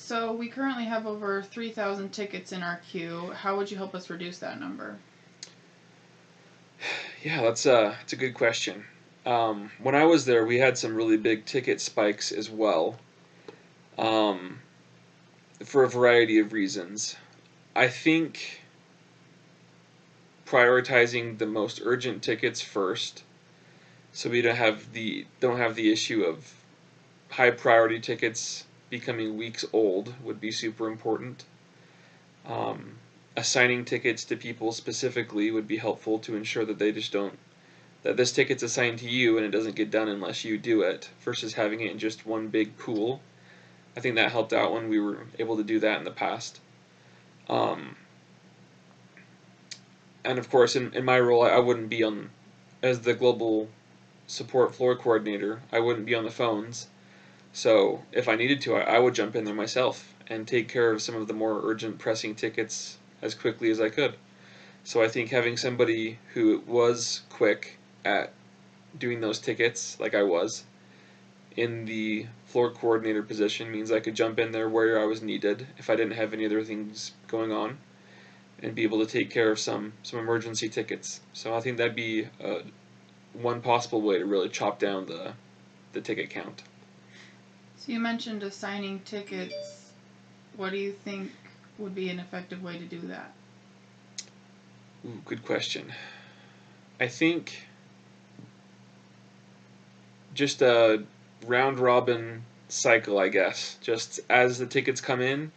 So we currently have over 3,000 tickets in our queue. How would you help us reduce that number? Yeah, that's a good question. When I was there, we had some really big ticket spikes as well, um, for a variety of reasons. I think prioritizing the most urgent tickets first, so we don't have the issue of high priority tickets becoming weeks old, would be super important. Um, Assigning tickets to people specifically would be helpful to ensure that they just don't that this ticket's assigned to you and it doesn't get done unless you do it, versus having it in just one big pool. I think that helped out when we were able to do that in the past. Um, and of course, in my role, I wouldn't be on, as the global support floor coordinator, I wouldn't be on the phones. So if I needed to, I would jump in there myself and take care of some of the more urgent, pressing tickets as quickly as I could. So I think having somebody who was quick at doing those tickets, like I was, in the floor coordinator position means I could jump in there where I was needed if I didn't have any other things going on, and be able to take care of some emergency tickets. So I think that'd be one possible way to really chop down the ticket count. So you mentioned assigning tickets. What do you think would be an effective way to do that? Ooh, good question. I think just a round robin cycle, I guess. Just as the tickets come in,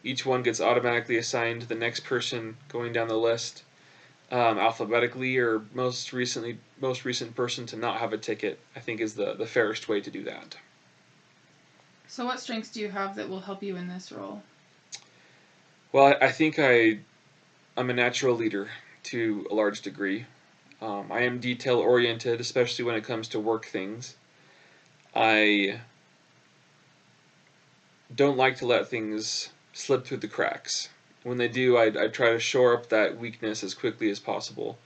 each one gets automatically assigned to the next person going down the list, alphabetically, or most recent person to not have a ticket. I think is the fairest way to do that. So what strengths do you have that will help you in this role? Well, I think I'm a natural leader to a large degree. I am detail oriented, especially when it comes to work things. I don't like to let things slip through the cracks. When they do, I try to shore up that weakness as quickly as possible.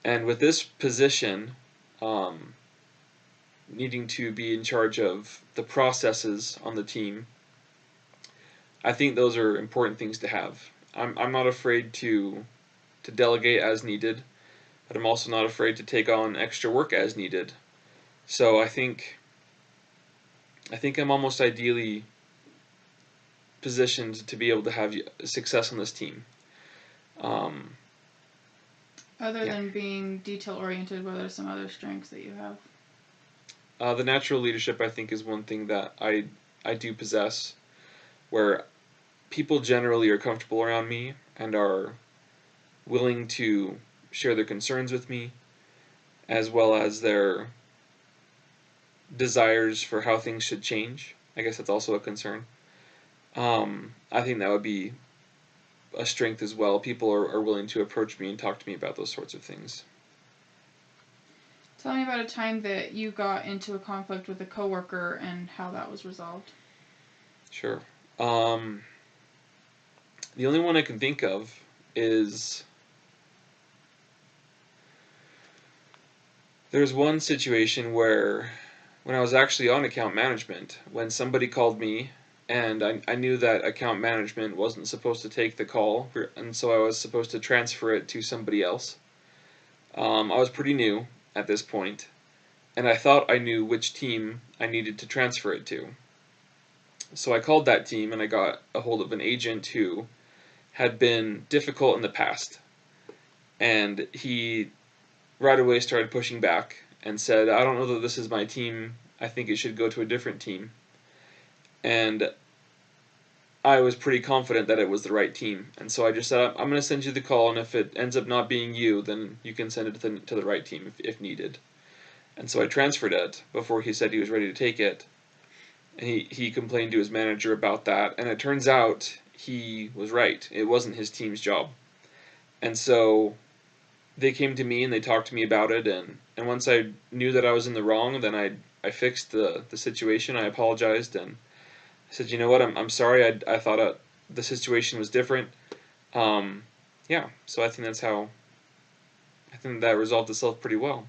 And with this position, um, needing to be in charge of the processes on the team, I think those are important things to have. I'm not afraid to delegate as needed, but I'm also not afraid to take on extra work as needed. So I think I'm almost ideally positioned to be able to have success on this team. Um, Other yeah, than being detail oriented, what are some other strengths that you have? the natural leadership I think is one thing that I do possess, where people generally are comfortable around me and are willing to share their concerns with me, as well as their desires for how things should change. I guess that's also a concern. I think that would be a strength as well. People are willing to approach me and talk to me about those sorts of things. Tell me about a time that you got into a conflict with a coworker and how that was resolved. Sure. Um, the only one I can think of is there's one situation where when I was actually on account management, when somebody called me and I knew that account management wasn't supposed to take the call, and so I was supposed to transfer it to somebody else. I was pretty new at this point, and I thought I knew which team I needed to transfer it to. So I called that team and I got a hold of an agent who had been difficult in the past. And he right away started pushing back and said, I don't know that this is my team. I think it should go to a different team. And I was pretty confident that it was the right team. And so I just said, I'm going to send you the call, and if it ends up not being you, then you can send it to the right team if needed. And so I transferred it before he said he was ready to take it. And he complained to his manager about that. And it turns out he was right. It wasn't his team's job. And so they came to me and they talked to me about it. And once I knew that I was in the wrong, then I fixed the situation. I apologized and I said, you know what, I'm sorry. I thought the situation was different. Um, yeah, so I think that resolved itself pretty well.